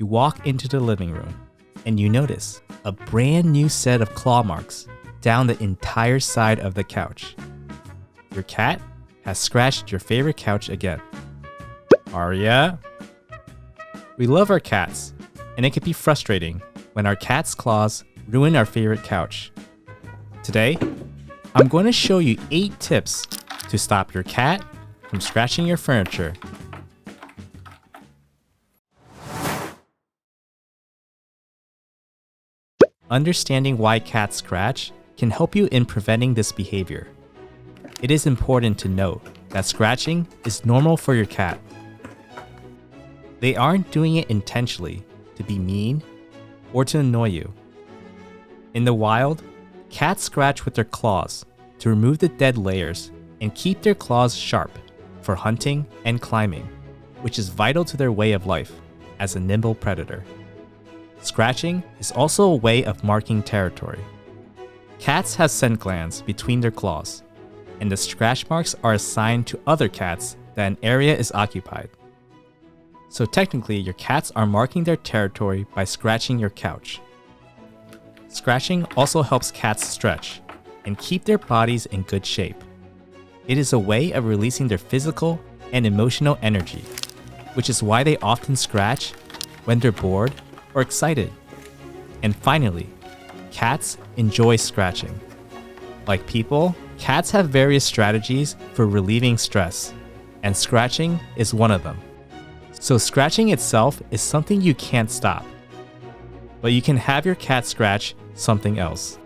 You walk into the living room and you notice a brand new set of claw marks down the entire side of the couch. Your cat has scratched your favorite couch again. Arya? We love our cats, and it can be frustrating when our cat's claws ruin our favorite couch. Today, I'm going to show you 8 tips to stop your cat from scratching your furniture. Understanding why cats scratch can help you in preventing this behavior. It is important to note that scratching is normal for your cat. They aren't doing it intentionally to be mean or to annoy you. In the wild, cats scratch with their claws to remove the dead layers and keep their claws sharp for hunting and climbing, which is vital to their way of life as a nimble predator. Scratching is also a way of marking territory. Cats have scent glands between their claws, and the scratch marks are assigned to other cats that an area is occupied. So technically, your cats are marking their territory by scratching your couch. Scratching also helps cats stretch and keep their bodies in good shape. It is a way of releasing their physical and emotional energy, which is why they often scratch when they're bored or excited. And finally, cats enjoy scratching. Like people, cats have various strategies for relieving stress, and scratching is one of them. So scratching itself is something you can't stop, but you can have your cat scratch something else.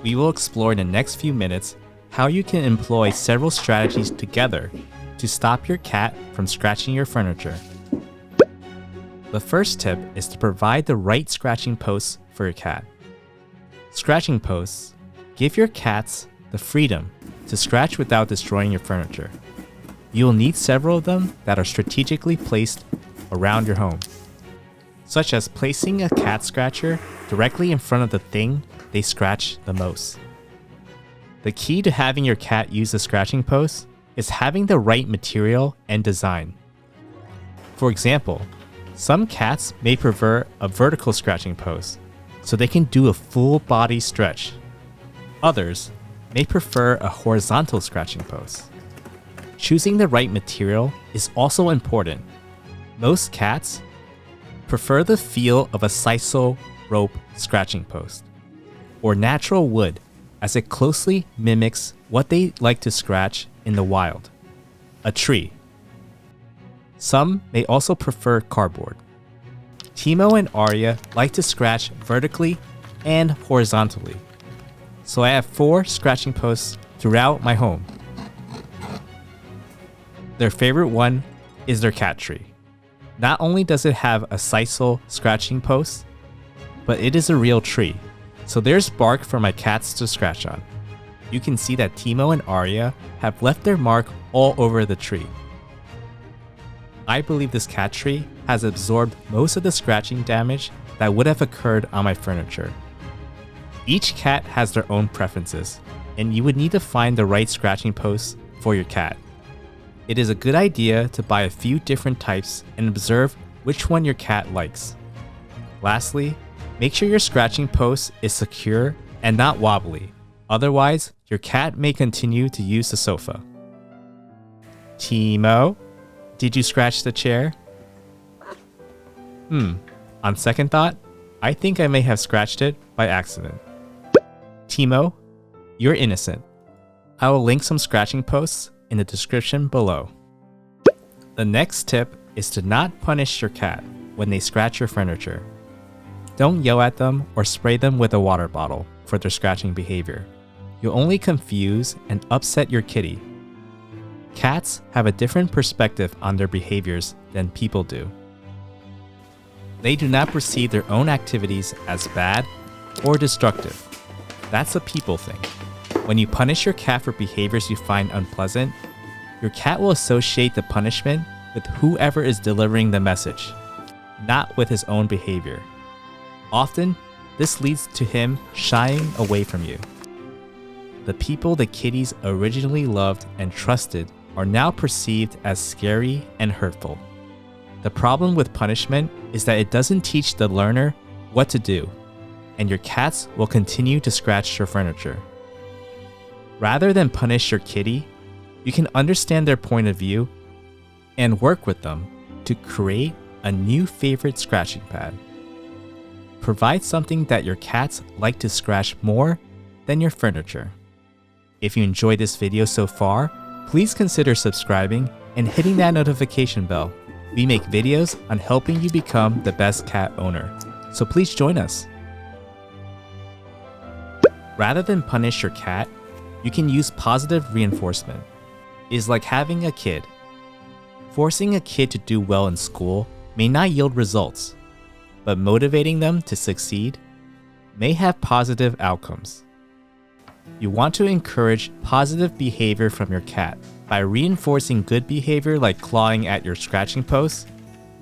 We will explore in the next few minutes how you can employ several strategies together to stop your cat from scratching your furniture. The first tip is to provide the right scratching posts for your cat. Scratching posts give your cats the freedom to scratch without destroying your furniture. You will need several of them that are strategically placed around your home, such as placing a cat scratcher directly in front of the thing they scratch the most. The key to having your cat use the scratching post is having the right material and design. For example, some cats may prefer a vertical scratching post so they can do a full body stretch. Others may prefer a horizontal scratching post. Choosing the right material is also important. Most cats prefer the feel of a sisal rope scratching post or natural wood, as it closely mimics what they like to scratch in the wild, a tree. Some may also prefer cardboard. Teemo and Arya like to scratch vertically and horizontally, so I have 4 scratching posts throughout my home. Their favorite one is their cat tree. Not only does it have a sisal scratching post, but it is a real tree, so there's bark for my cats to scratch on. You can see that Teemo and Arya have left their mark all over the tree. I believe this cat tree has absorbed most of the scratching damage that would have occurred on my furniture. Each cat has their own preferences, and you would need to find the right scratching posts for your cat. It is a good idea to buy a few different types and observe which one your cat likes. Lastly, make sure your scratching post is secure and not wobbly, otherwise your cat may continue to use the sofa. Teemo, did you scratch the chair? On second thought, I think I may have scratched it by accident. Teemo, you're innocent. I will link some scratching posts in the description below. The next tip is to not punish your cat when they scratch your furniture. Don't yell at them or spray them with a water bottle for their scratching behavior. You'll only confuse and upset your kitty. Cats have a different perspective on their behaviors than people do. They do not perceive their own activities as bad or destructive. That's a people thing. When you punish your cat for behaviors you find unpleasant, your cat will associate the punishment with whoever is delivering the message, not with his own behavior. Often, this leads to him shying away from you. The people the kitties originally loved and trusted are now perceived as scary and hurtful. The problem with punishment is that it doesn't teach the learner what to do, and your cats will continue to scratch your furniture. Rather than punish your kitty, you can understand their point of view and work with them to create a new favorite scratching pad. Provide something that your cats like to scratch more than your furniture. If you enjoyed this video so far, please consider subscribing and hitting that notification bell. We make videos on helping you become the best cat owner, so please join us. Rather than punish your cat, you can use positive reinforcement. It is like having a kid. Forcing a kid to do well in school may not yield results, but motivating them to succeed may have positive outcomes. You want to encourage positive behavior from your cat by reinforcing good behavior like clawing at your scratching posts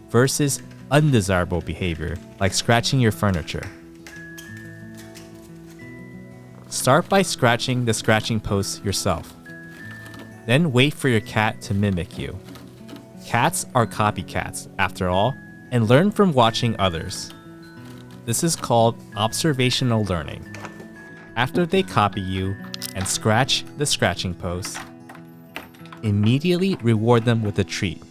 versus undesirable behavior like scratching your furniture. Start by scratching the scratching posts yourself. Then wait for your cat to mimic you. Cats are copycats, after all, and learn from watching others. This is called observational learning. After they copy you and scratch the scratching post, immediately reward them with a treat.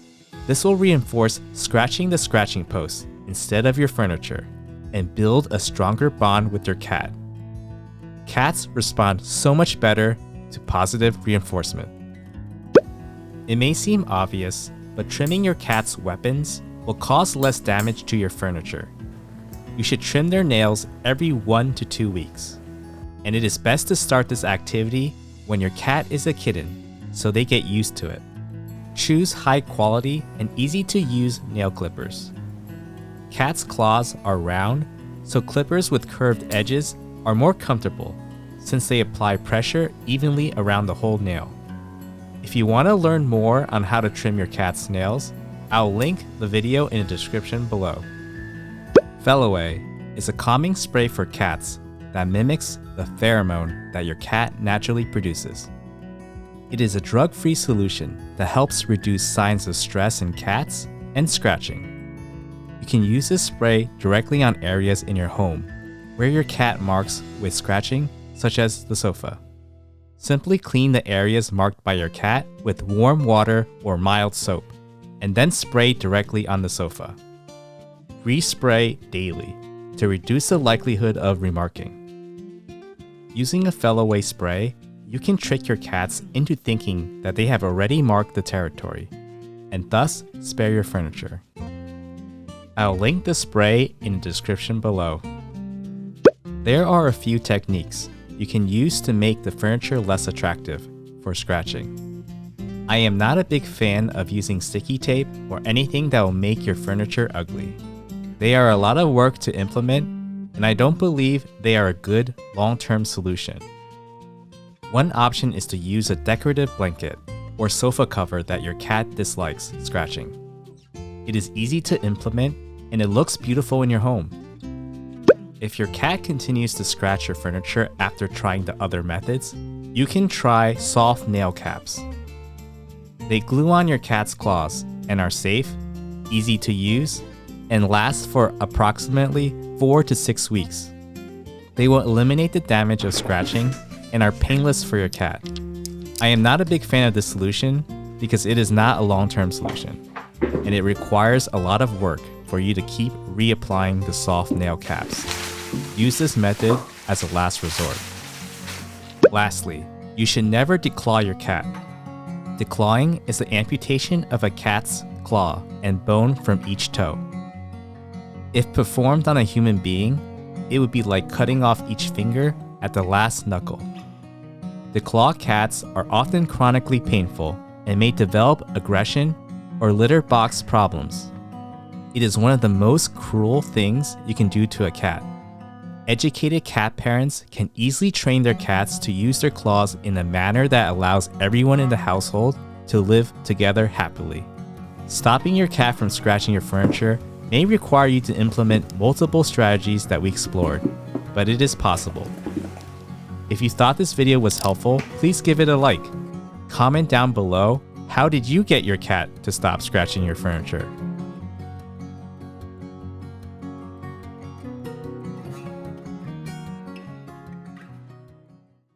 This will reinforce scratching the scratching post instead of your furniture and build a stronger bond with your cat. Cats respond so much better to positive reinforcement. It may seem obvious, but trimming your cat's weapons will cause less damage to your furniture. You should trim their nails every 1 to 2 weeks. And it is best to start this activity when your cat is a kitten, so they get used to it. Choose high quality and easy to use nail clippers. Cats' claws are round, so clippers with curved edges are more comfortable since they apply pressure evenly around the whole nail. If you want to learn more on how to trim your cat's nails, I'll link the video in the description below. Feliway is a calming spray for cats that mimics the pheromone that your cat naturally produces. It is a drug-free solution that helps reduce signs of stress in cats and scratching. You can use this spray directly on areas in your home where your cat marks with scratching, such as the sofa. Simply clean the areas marked by your cat with warm water or mild soap, and then spray directly on the sofa. Respray daily to reduce the likelihood of remarking. Using a Feliway spray, you can trick your cats into thinking that they have already marked the territory, and thus spare your furniture. I'll link the spray in the description below. There are a few techniques you can use to make the furniture less attractive for scratching. I am not a big fan of using sticky tape or anything that will make your furniture ugly. They are a lot of work to implement, and I don't believe they are a good long-term solution. One option is to use a decorative blanket or sofa cover that your cat dislikes scratching. It is easy to implement and it looks beautiful in your home. If your cat continues to scratch your furniture after trying the other methods, you can try soft nail caps. They glue on your cat's claws and are safe, easy to use, and last for approximately 4 to 6 weeks. They will eliminate the damage of scratching and are painless for your cat. I am not a big fan of this solution because it is not a long-term solution, and it requires a lot of work for you to keep reapplying the soft nail caps. Use this method as a last resort. Lastly, you should never declaw your cat. Declawing is the amputation of a cat's claw and bone from each toe. If performed on a human being, it would be like cutting off each finger at the last knuckle. Declaw cats are often chronically painful and may develop aggression or litter box problems. It is one of the most cruel things you can do to a cat. Educated cat parents can easily train their cats to use their claws in a manner that allows everyone in the household to live together happily. Stopping your cat from scratching your furniture may require you to implement multiple strategies that we explored, but it is possible. If you thought this video was helpful, please give it a like. Comment down below, how did you get your cat to stop scratching your furniture?